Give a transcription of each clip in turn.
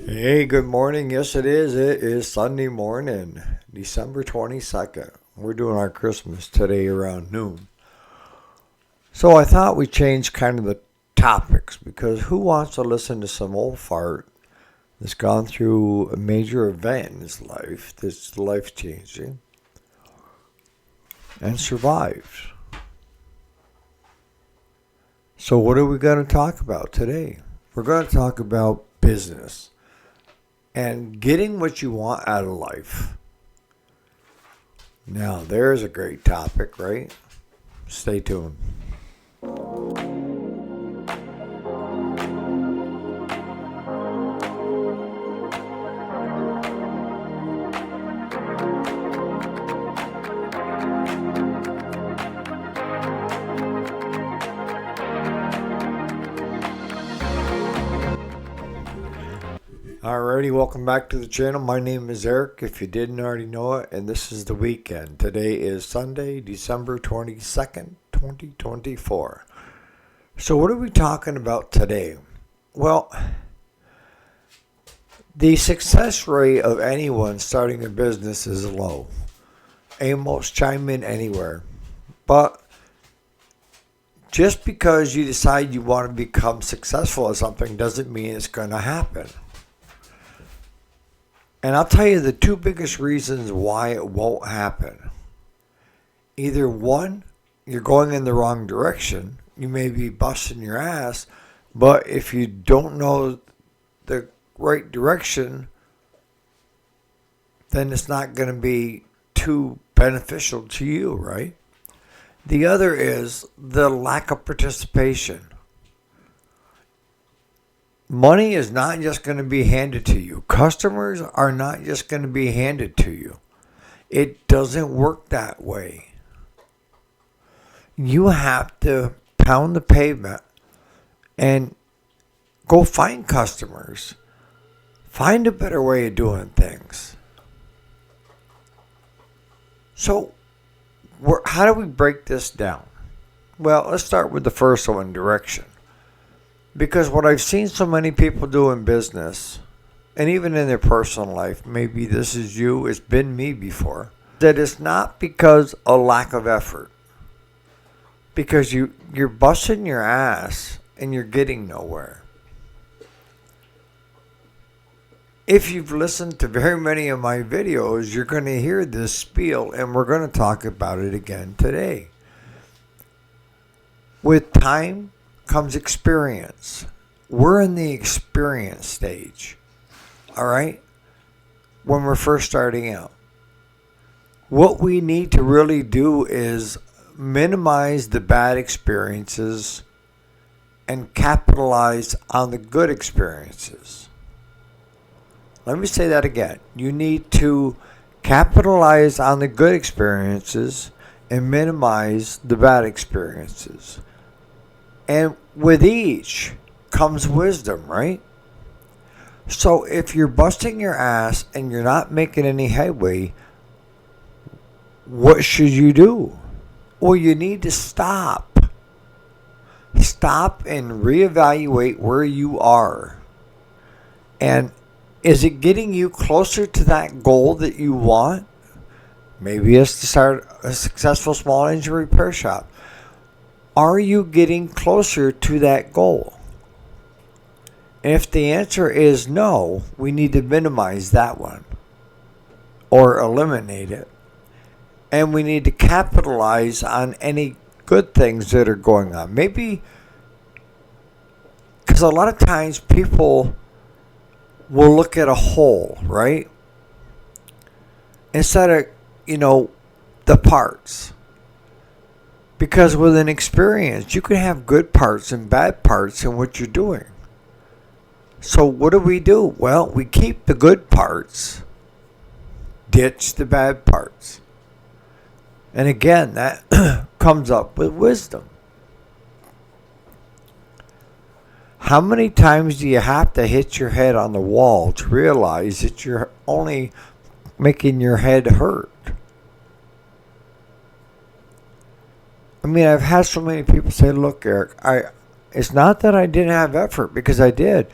Hey, good morning. Yes, it is. It is Sunday morning, December 22nd. We're doing our Christmas today around noon. So I thought we'd change kind of the topics because who wants to listen to some old fart that's gone through a major event in his life that's life changing and survived? So, what are we going to talk about today? We're going to talk about business and getting what you want out of life. Now, there's a great topic, right? Stay tuned. Alrighty, welcome back to the channel. My name is Eric, if you didn't already know it, and this is the weekend. Today is Sunday, December 22nd, 2024. So what are we talking about today? Well, the success rate of anyone starting a business is low. Amos, chime in anywhere. But just because you decide you want to become successful at something doesn't mean it's going to happen. And I'll tell you the two biggest reasons why it won't happen. Either one, you're going in the wrong direction. You may be busting your ass, but if you don't know the right direction, then it's not going to be too beneficial to you, right? The other is the lack of participation. Money is not just going to be handed to you. Customers are not just going to be handed to you. It doesn't work that way. You have to pound the pavement and go find customers. Find a better way of doing things. So, how do we break this down? Well, let's start with the first one, direction. Because what I've seen so many people do in business, and even in their personal life, maybe this is you, it's been me before, that it's not because of lack of effort. Because you're busting your ass and you're getting nowhere. If you've listened to very many of my videos, you're going to hear this spiel, and we're going to talk about it again today. With time comes experience. We're in the experience stage, all right, when we're first starting out. What we need to really do is minimize the bad experiences and capitalize on the good experiences. Let me say that again. You need to capitalize on the good experiences and minimize the bad experiences. And with each comes wisdom, right? So if you're busting your ass and you're not making any headway, what should you do? Well, you need to stop. Stop and reevaluate where you are. And is it getting you closer to that goal that you want? Maybe it's to start a successful small engine repair shop. Are you getting closer to that goal? And if the answer is no, we need to minimize that one or eliminate it. And we need to capitalize on any good things that are going on. Maybe because a lot of times people will look at a whole, right? Instead of, the parts. Because with an experience, you can have good parts and bad parts in what you're doing. So what do? Well, we keep the good parts, ditch the bad parts. And again, that comes up with wisdom. How many times do you have to hit your head on the wall to realize that you're only making your head hurt? I mean, I've had so many people say, look, Eric, it's not that I didn't have effort, because I did.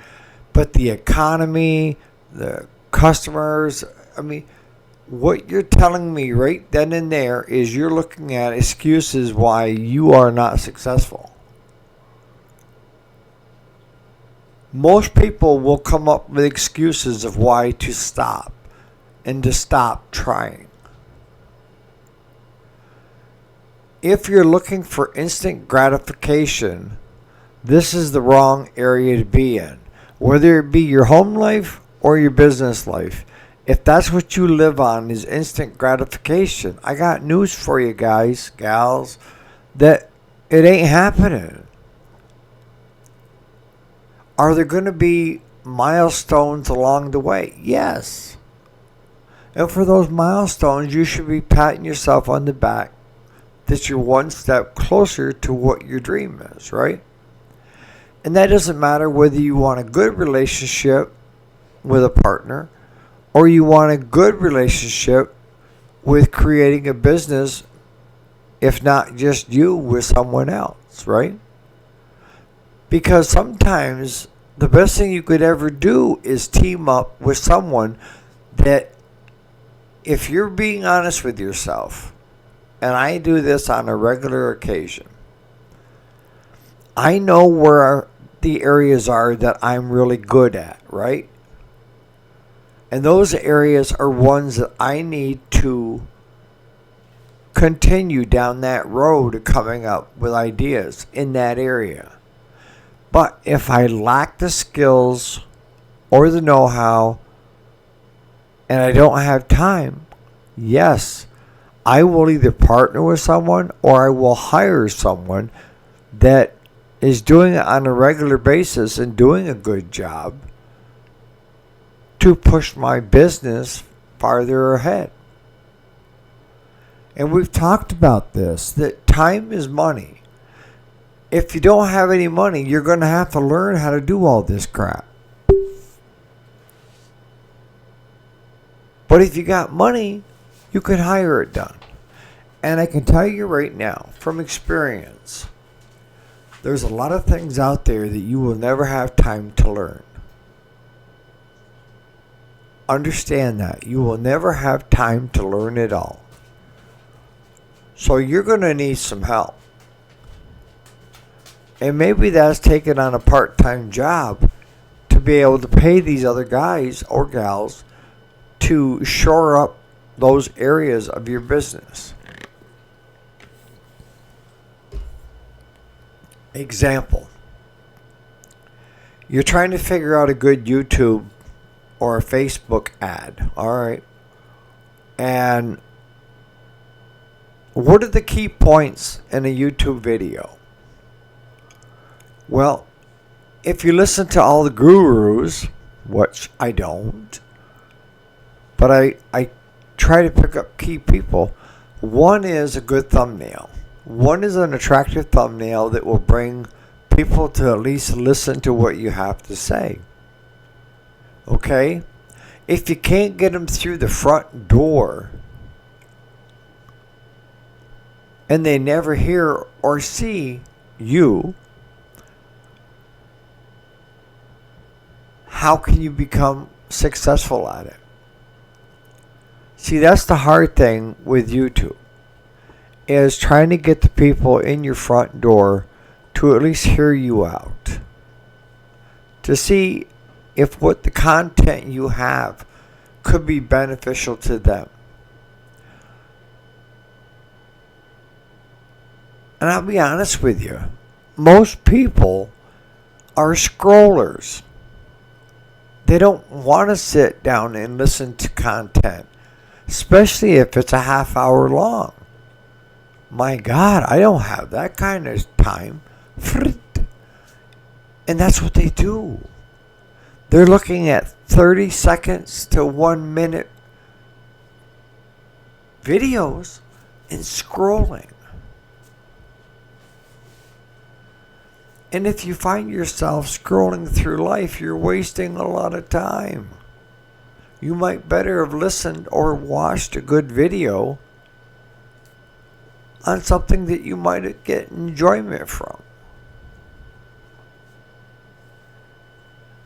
But the economy, the customers, I mean, what you're telling me right then and there is you're looking at excuses why you are not successful. Most people will come up with excuses of why to stop and to stop trying. If you're looking for instant gratification, this is the wrong area to be in. Whether it be your home life or your business life, if that's what you live on is instant gratification, I got news for you guys, gals, that it ain't happening. Are there going to be milestones along the way? Yes. And for those milestones, you should be patting yourself on the back that you're one step closer to what your dream is, right? And that doesn't matter whether you want a good relationship with a partner or you want a good relationship with creating a business, if not just you, with someone else, right? Because sometimes the best thing you could ever do is team up with someone that, if you're being honest with yourself, and I do this on a regular occasion, I know where the areas are that I'm really good at, right? And those areas are ones that I need to continue down that road of coming up with ideas in that area. But if I lack the skills or the know-how and I don't have time, yes, I will either partner with someone or I will hire someone that is doing it on a regular basis and doing a good job to push my business farther ahead. And we've talked about this, that time is money. If you don't have any money, you're going to have to learn how to do all this crap. But if you got money, you can hire it done. And I can tell you right now, from experience, there's a lot of things out there that you will never have time to learn. Understand that. You will never have time to learn it all. So you're going to need some help. And maybe that's taking on a part-time job to be able to pay these other guys or gals to shore up those areas of your business. Example. You're trying to figure out a good YouTube or a Facebook ad. All right. And what are the key points in a YouTube video? Well, if you listen to all the gurus, which I don't, but I try to pick up key people. One is a good thumbnail. One is an attractive thumbnail that will bring people to at least listen to what you have to say. Okay? If you can't get them through the front door and they never hear or see you, how can you become successful at it? See, that's the hard thing with YouTube, is trying to get the people in your front door to at least hear you out, to see if what the content you have could be beneficial to them. And I'll be honest with you, most people are scrollers. They don't want to sit down and listen to content, especially if it's a half hour long. My God, I don't have that kind of time. And that's what they do. They're looking at 30 seconds to 1 minute videos and scrolling. And if you find yourself scrolling through life, you're wasting a lot of time. You might better have listened or watched a good video on something that you might get enjoyment from.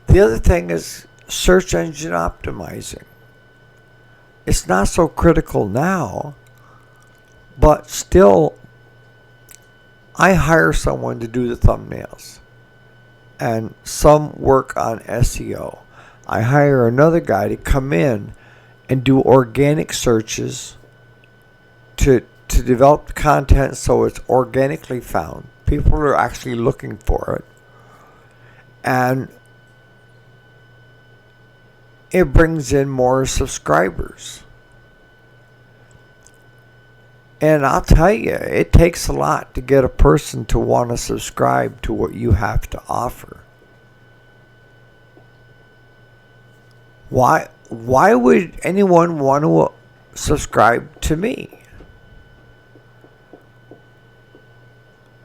The The other thing is search engine optimizing. It's not so critical now, but still, I hire someone to do the thumbnails, and some work on SEO. I hire another guy to come in and do organic searches to develop content so it's organically found. People are actually looking for it. And it brings in more subscribers. And I'll tell you, it takes a lot to get a person to want to subscribe to what you have to offer. Why would anyone want to subscribe to me?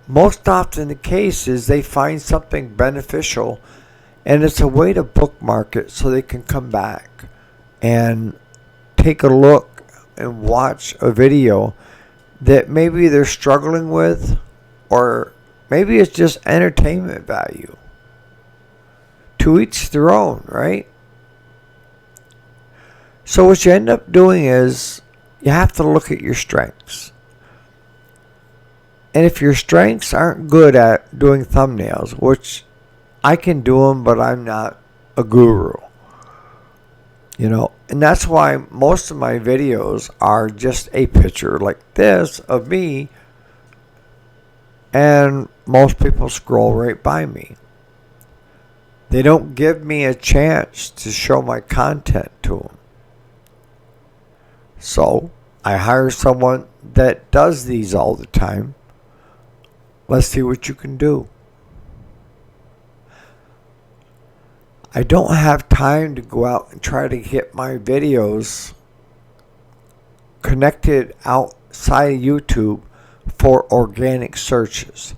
Most often the case is they find something beneficial, and it's a way to bookmark it so they can come back and take a look and watch a video that maybe they're struggling with, or maybe it's just entertainment value. To each their own, right? So what you end up doing is you have to look at your strengths. And if your strengths aren't good at doing thumbnails, which I can do them, but I'm not a guru, and that's why most of my videos are just a picture like this of me, and most people scroll right by me. They don't give me a chance to show my content to them. So I hire someone that does these all the time. Let's see what you can do. I don't have time to go out and try to get my videos connected outside of YouTube for organic searches.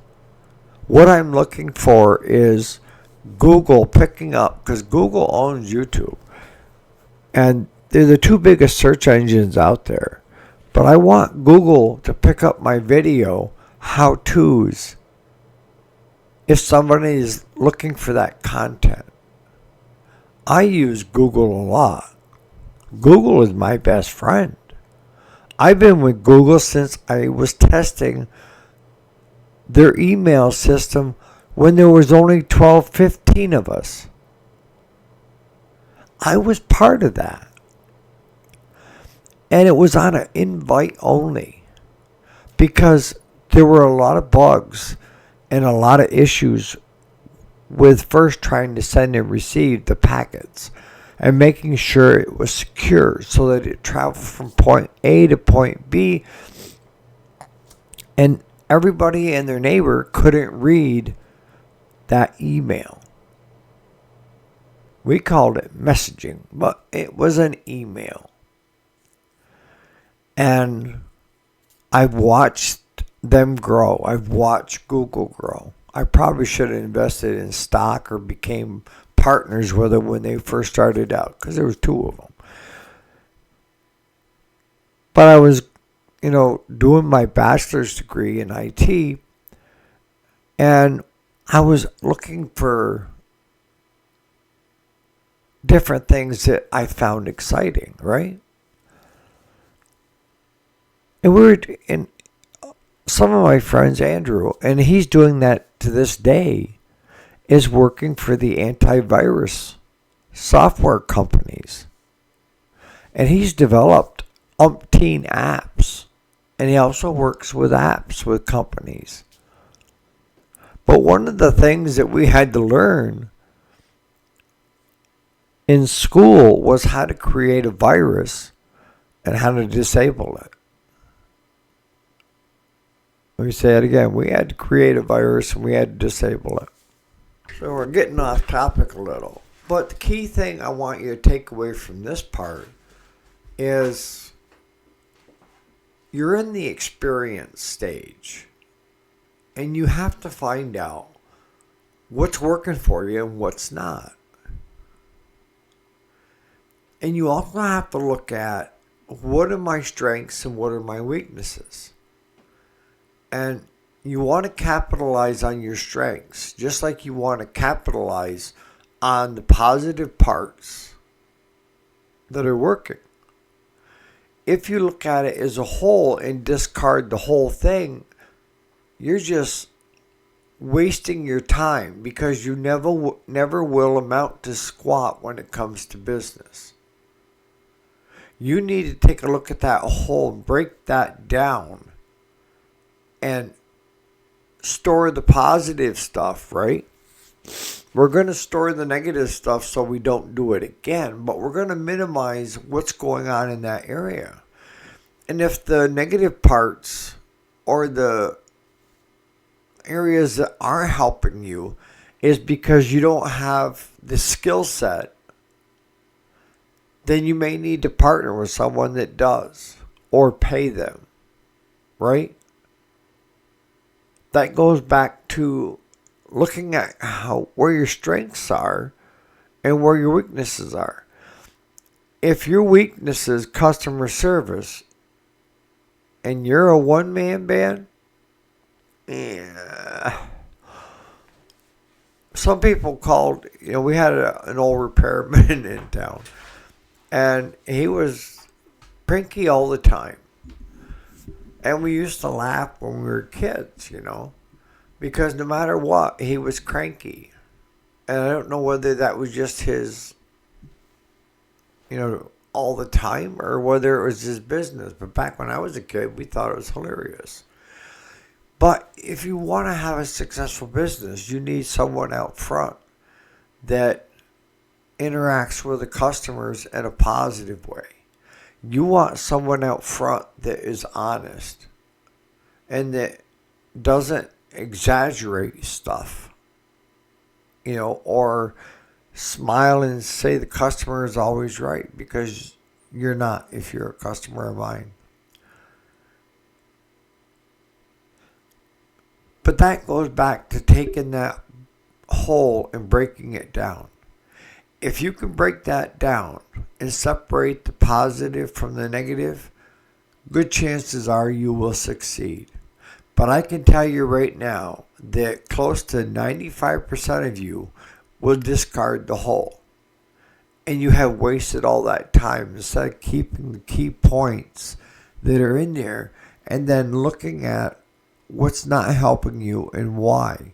What I'm looking for is Google picking up, because Google owns YouTube. And they're the two biggest search engines out there. But I want Google to pick up my video how-tos if somebody is looking for that content. I use Google a lot. Google is my best friend. I've been with Google since I was testing their email system when there was only 12, 15 of us. I was part of that. And it was on an invite only, because there were a lot of bugs and a lot of issues with first trying to send and receive the packets and making sure it was secure so that it traveled from point A to point B, and everybody and their neighbor couldn't read that email. We called it messaging, but it was an email. And I've watched them grow. I've watched Google grow. I probably should have invested in stock or became partners with them when they first started out, because there was two of them. But I was, doing my bachelor's degree in IT, and I was looking for different things that I found exciting, right? And some of my friends, Andrew, and he's doing that to this day, is working for the antivirus software companies. And he's developed umpteen apps. And he also works with apps with companies. But one of the things that we had to learn in school was how to create a virus and how to disable it. Let me say it again. We had to create a virus and we had to disable it. So we're getting off topic a little. But the key thing I want you to take away from this part is you're in the experience stage. And you have to find out what's working for you and what's not. And you also have to look at what are my strengths and what are my weaknesses. And you want to capitalize on your strengths, just like you want to capitalize on the positive parts that are working. If you look at it as a whole and discard the whole thing, you're just wasting your time, because you never will amount to squat when it comes to business. You need to take a look at that whole, break that down, and store the positive stuff, right? We're going to store the negative stuff so we don't do it again, but we're going to minimize what's going on in that area. And if the negative parts or the areas that aren't helping you is because you don't have the skill set, then you may need to partner with someone that does, or pay them, right? That goes back to looking at where your strengths are and where your weaknesses are. If your weakness is customer service and you're a one-man band, yeah. Some people called, we had an old repairman in town, and he was cranky all the time. And we used to laugh when we were kids, because no matter what, he was cranky. And I don't know whether that was just his, all the time, or whether it was his business. But back when I was a kid, we thought it was hilarious. But if you want to have a successful business, you need someone out front that interacts with the customers in a positive way. You want someone out front that is honest and that doesn't exaggerate stuff, or smile and say the customer is always right, because you're not if you're a customer of mine. But that goes back to taking that whole and breaking it down. If you can break that down and separate the positive from the negative, good chances are you will succeed. But I can tell you right now that close to 95% of you will discard the whole. And you have wasted all that time instead of keeping the key points that are in there and then looking at what's not helping you and why.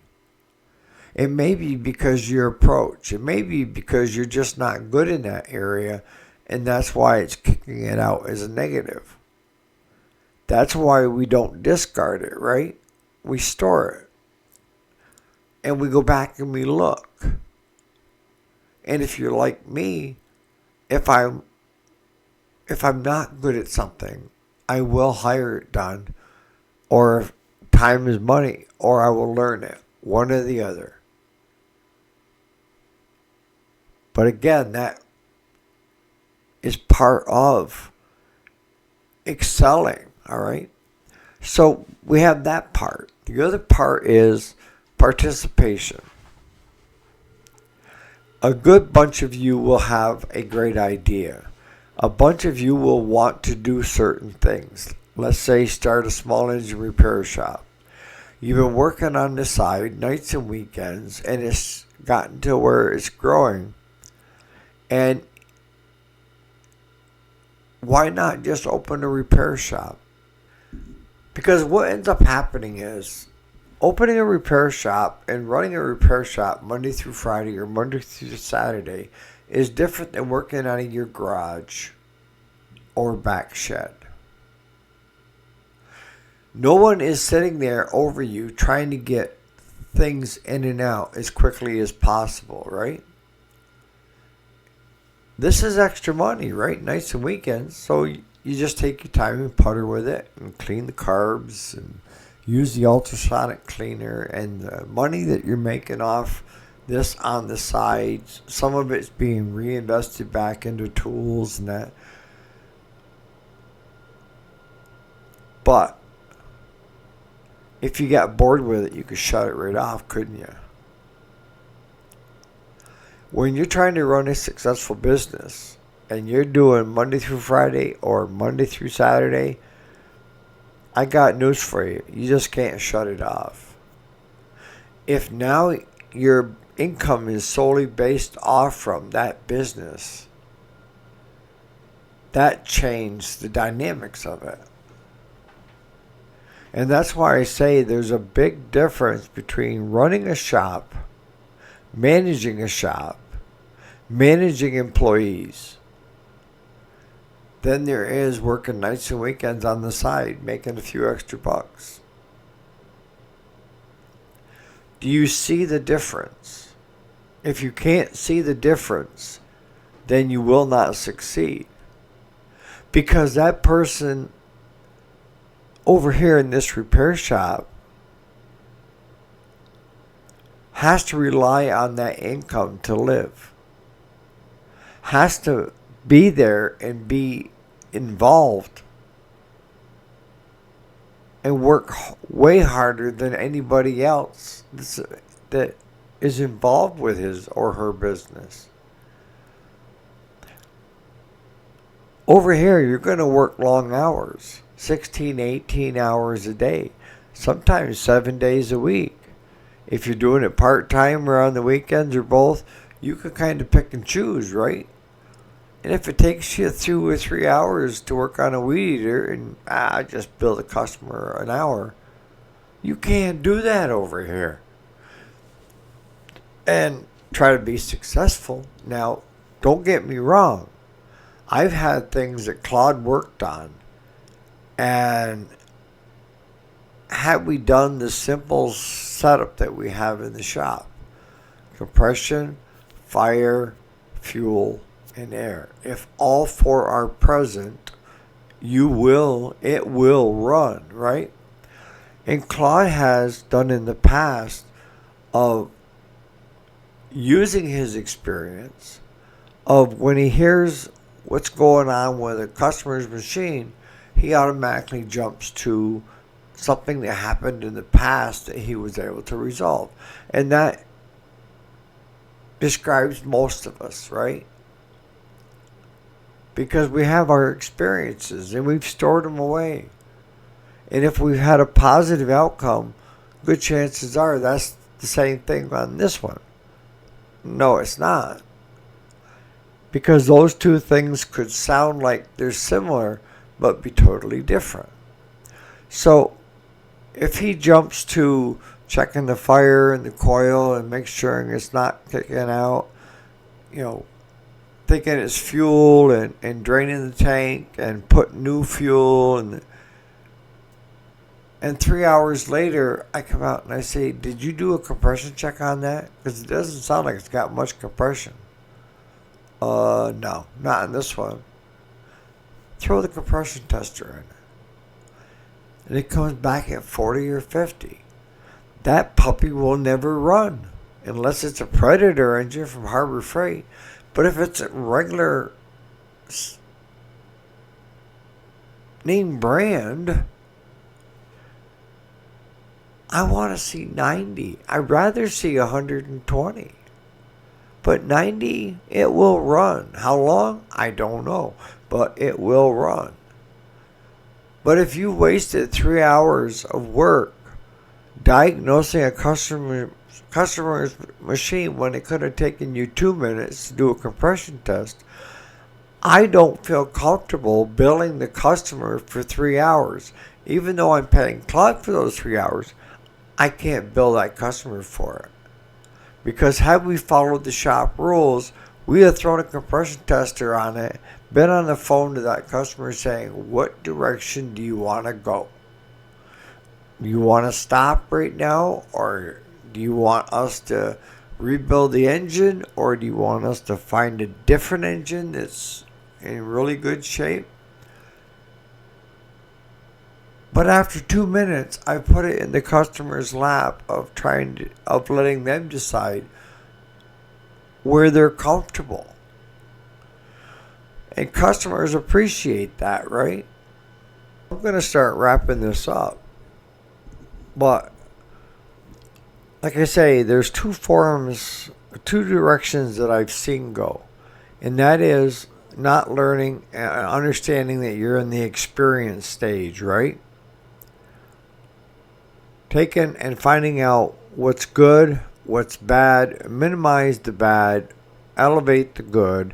It may be because your approach. It may be because you're just not good in that area, and that's why it's kicking it out as a negative. That's why we don't discard it, right? We store it. And we go back and we look. And if you're like me, if I'm not good at something, I will hire it done, or if time is money, or I will learn it, one or the other. But again, that is part of excelling, all right? So we have that part. The other part is participation. A good bunch of you will have a great idea. A bunch of you will want to do certain things. Let's say start a small engine repair shop. You've been working on the side nights and weekends, and it's gotten to where it's growing. And why not just open a repair shop? Because what ends up happening is opening a repair shop and running a repair shop Monday through Friday or Monday through Saturday is different than working out of your garage or back shed. No one is sitting there over you trying to get things in and out as quickly as possible, right? This is extra money, right? Nights and weekends. So you just take your time and putter with it and clean the carbs and use the ultrasonic cleaner, and the money that you're making off this on the side, some of it's being reinvested back into tools and that. But if you got bored with it, you could shut it right off, couldn't you? When you're trying to run a successful business and you're doing Monday through Friday or Monday through Saturday, I got news for you. You just can't shut it off. If now you're income is solely based off from that business, that changed the dynamics of it. And that's why I say there's a big difference between running a shop, managing employees, than there is working nights and weekends on the side, making a few extra bucks. Do you see the difference? If you can't see the difference, then you will not succeed. Because that person over here in this repair shop has to rely on that income to live. Has to be there and be involved and work way harder than anybody else that is involved with his or her business. Over here, you're going to work long hours, 16, 18 hours a day, sometimes 7 days a week. If you're doing it part-time or on the weekends or both, you can kind of pick and choose, right? And if it takes you 2 or 3 hours to work on a weed eater and just bill the customer an hour, you can't do that over here. And try to be successful. Now, don't get me wrong. I've had things that Claude worked on, and had we done the simple setup that we have in the shop, compression, fire, fuel, and air, if all four are present, it will run, right? And Claude has done in the past of using his experience of when he hears what's going on with a customer's machine, he automatically jumps to something that happened in the past that he was able to resolve. And that describes most of us, right? Because we have our experiences and we've stored them away. And if we've had a positive outcome, good chances are that's the same thing on this one. No, it's not. Because those two things could sound like they're similar, but be totally different. So, if he jumps to checking the fire and the coil and make sure it's not kicking out, thinking it's fuel and draining the tank and putting new fuel and 3 hours later, I come out and I say, did you do a compression check on that? Because it doesn't sound like it's got much compression. No, not in this one. Throw the compression tester in. And it comes back at 40 or 50. That puppy will never run unless it's a Predator engine from Harbor Freight. But if it's a regular name brand, I want to see 90. I'd rather see 120. But 90, it will run. How long? I don't know. But it will run. But if you wasted 3 hours of work diagnosing a customer's machine when it could have taken you 2 minutes to do a compression test, I don't feel comfortable billing the customer for 3 hours. Even though I'm paying Claude for those 3 hours, I can't bill that customer for it. Because had we followed the shop rules, we had thrown a compression tester on it, been on the phone to that customer saying, what direction do you want to go? Do you want to stop right now? Or do you want us to rebuild the engine? Or do you want us to find a different engine that's in really good shape? But after 2 minutes, I put it in the customer's lap of letting them decide where they're comfortable. And customers appreciate that, right? I'm going to start wrapping this up. But like I say, there's two directions that I've seen go. And that is not learning and understanding that you're in the experience stage, right? Taking and finding out what's good, what's bad, minimize the bad, elevate the good,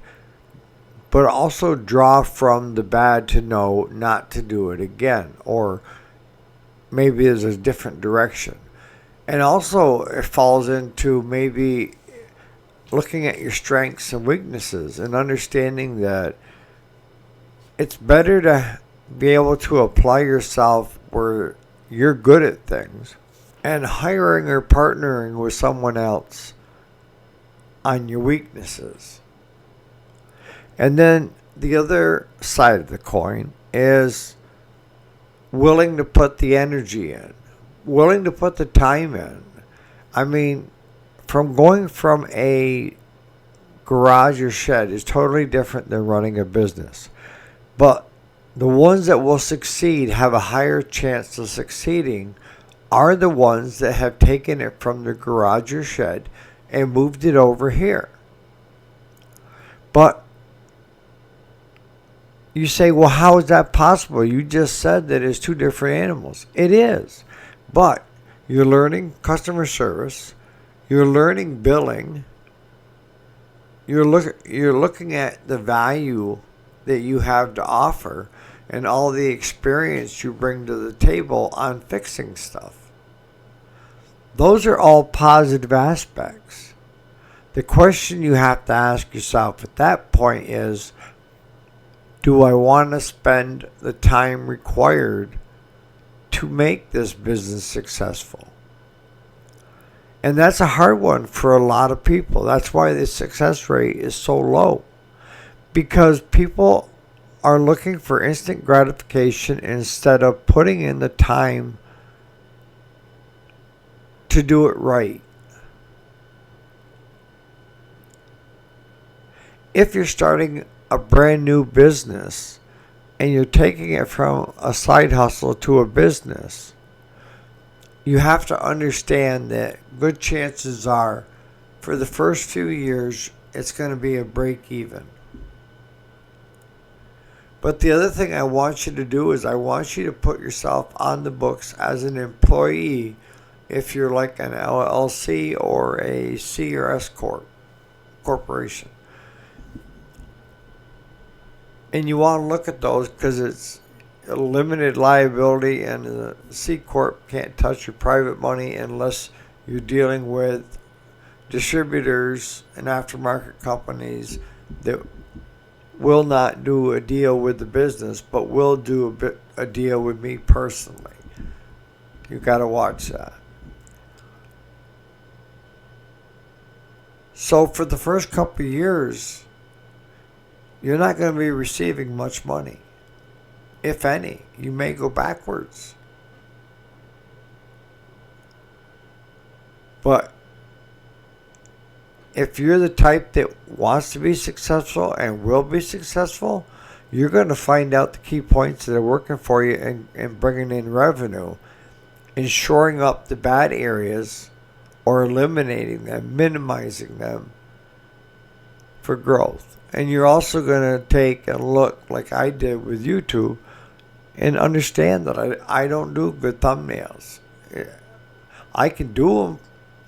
but also draw from the bad to know not to do it again, or maybe there's a different direction. And also, it falls into maybe looking at your strengths and weaknesses and understanding that it's better to be able to apply yourself where you're good at things and hiring or partnering with someone else on your weaknesses. And then the other side of the coin is willing to put the energy in, willing to put the time in. I mean, from going from a garage or shed is totally different than running a business. But the ones that will succeed, have a higher chance of succeeding, are the ones that have taken it from the garage or shed and moved it over here. But you say, well, how is that possible? You just said that it's two different animals. It is. But you're learning customer service. You're learning billing. You're looking at the value that you have to offer and all the experience you bring to the table on fixing stuff. Those are all positive aspects. The question you have to ask yourself at that point is, do I want to spend the time required to make this business successful? And that's a hard one for a lot of people. That's why the success rate is so low. Because people are looking for instant gratification instead of putting in the time to do it right. If you're starting a brand new business and you're taking it from a side hustle to a business, you have to understand that good chances are for the first few years it's going to be a break even. But the other thing I want you to do is I want you to put yourself on the books as an employee if you're like an LLC or a C or S corporation. And you want to look at those because it's a limited liability, and the C Corp can't touch your private money unless you're dealing with distributors and aftermarket companies that will not do a deal with the business, but will do a deal with me personally. You got to watch that. So for the first couple of years, you're not going to be receiving much money. If any, you may go backwards. But if you're the type that wants to be successful and will be successful, you're going to find out the key points that are working for you and bringing in revenue and shoring up the bad areas or eliminating them, minimizing them for growth. And you're also going to take a look like I did with YouTube and understand that I don't do good thumbnails. I can do them,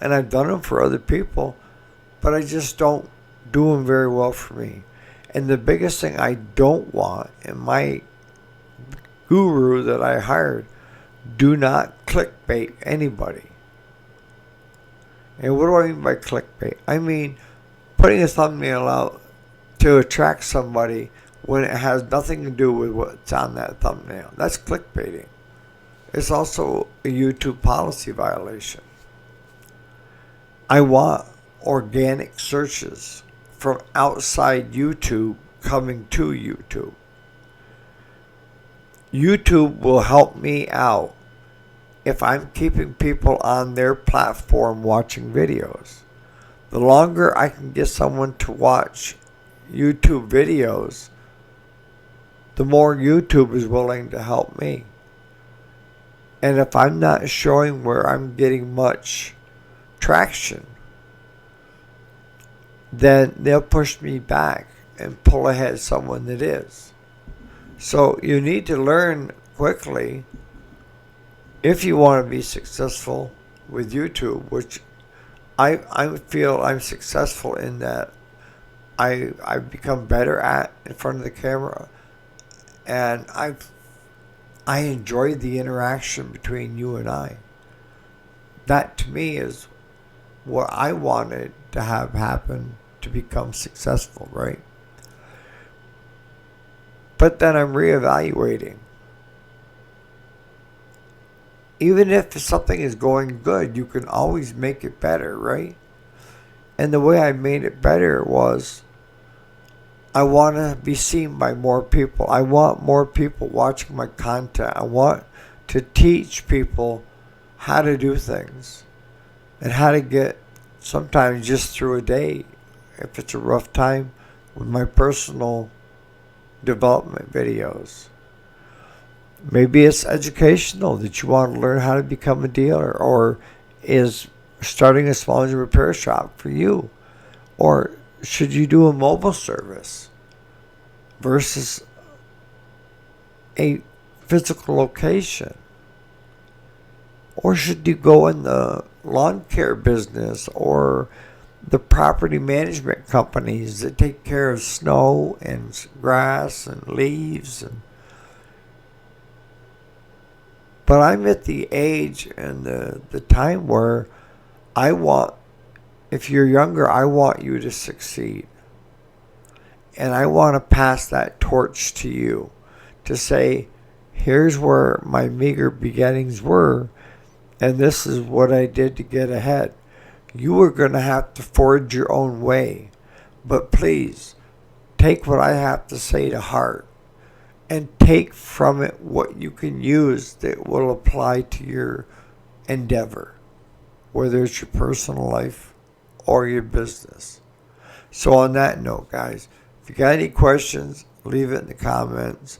and I've done them for other people, but I just don't do them very well for me. And the biggest thing I don't want, and my guru that I hired, do not clickbait anybody. And what do I mean by clickbait? I mean putting a thumbnail out to attract somebody when it has nothing to do with what's on that thumbnail. That's clickbaiting. It's also a YouTube policy violation. I want organic searches from outside YouTube coming to YouTube. YouTube will help me out if I'm keeping people on their platform watching videos. The longer I can get someone to watch YouTube videos, the more YouTube is willing to help me. And if I'm not showing where I'm getting much traction, then they'll push me back and pull ahead someone that is. So you need to learn quickly if you want to be successful with YouTube, which I feel I'm successful in that I've become better at in front of the camera, and I enjoy the interaction between you and I. That to me is what I wanted to have happen to become successful, right? But then I'm reevaluating. Even if something is going good, you can always make it better, right? And the way I made it better was I want to be seen by more people. I want more people watching my content. I want to teach people how to do things and how to get sometimes just through a day, if it's a rough time, with my personal development videos. Maybe it's educational that you want to learn how to become a dealer, or is starting a small engine repair shop for you, or should you do a mobile service versus a physical location, or should you go in the lawn care business or the property management companies that take care of snow and grass and leaves. But I'm at the age and the time where I want, if you're younger, I want you to succeed. And I want to pass that torch to you to say, here's where my meager beginnings were, and this is what I did to get ahead. You are going to have to forge your own way. But please, take what I have to say to heart and take from it what you can use that will apply to your endeavor, whether it's your personal life or your business. So on that note, guys, if you got any questions, leave it in the comments.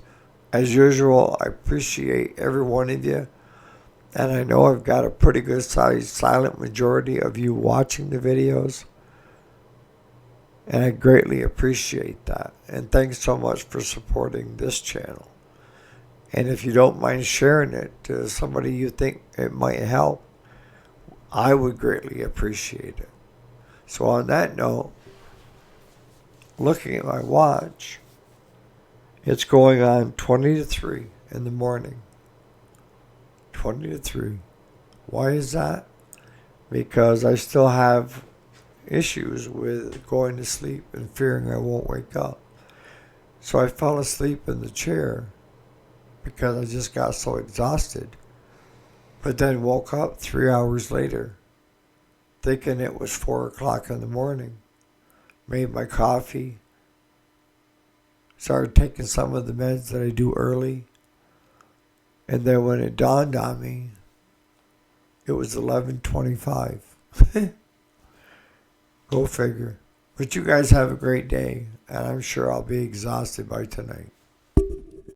As usual, I appreciate every one of you. And I know I've got a pretty good sized silent majority of you watching the videos. And I greatly appreciate that. And thanks so much for supporting this channel. And if you don't mind sharing it to somebody you think it might help, I would greatly appreciate it. So on that note, looking at my watch, it's going on 20 to 3 in the morning. 20 to 3. Why is that? Because I still have issues with going to sleep and fearing I won't wake up. So I fell asleep in the chair because I just got so exhausted. But then woke up 3 hours later thinking it was 4 o'clock in the morning. Made my coffee. Started taking some of the meds that I do early. And then when it dawned on me, it was 11:25. Go figure. But you guys have a great day, and I'm sure I'll be exhausted by tonight.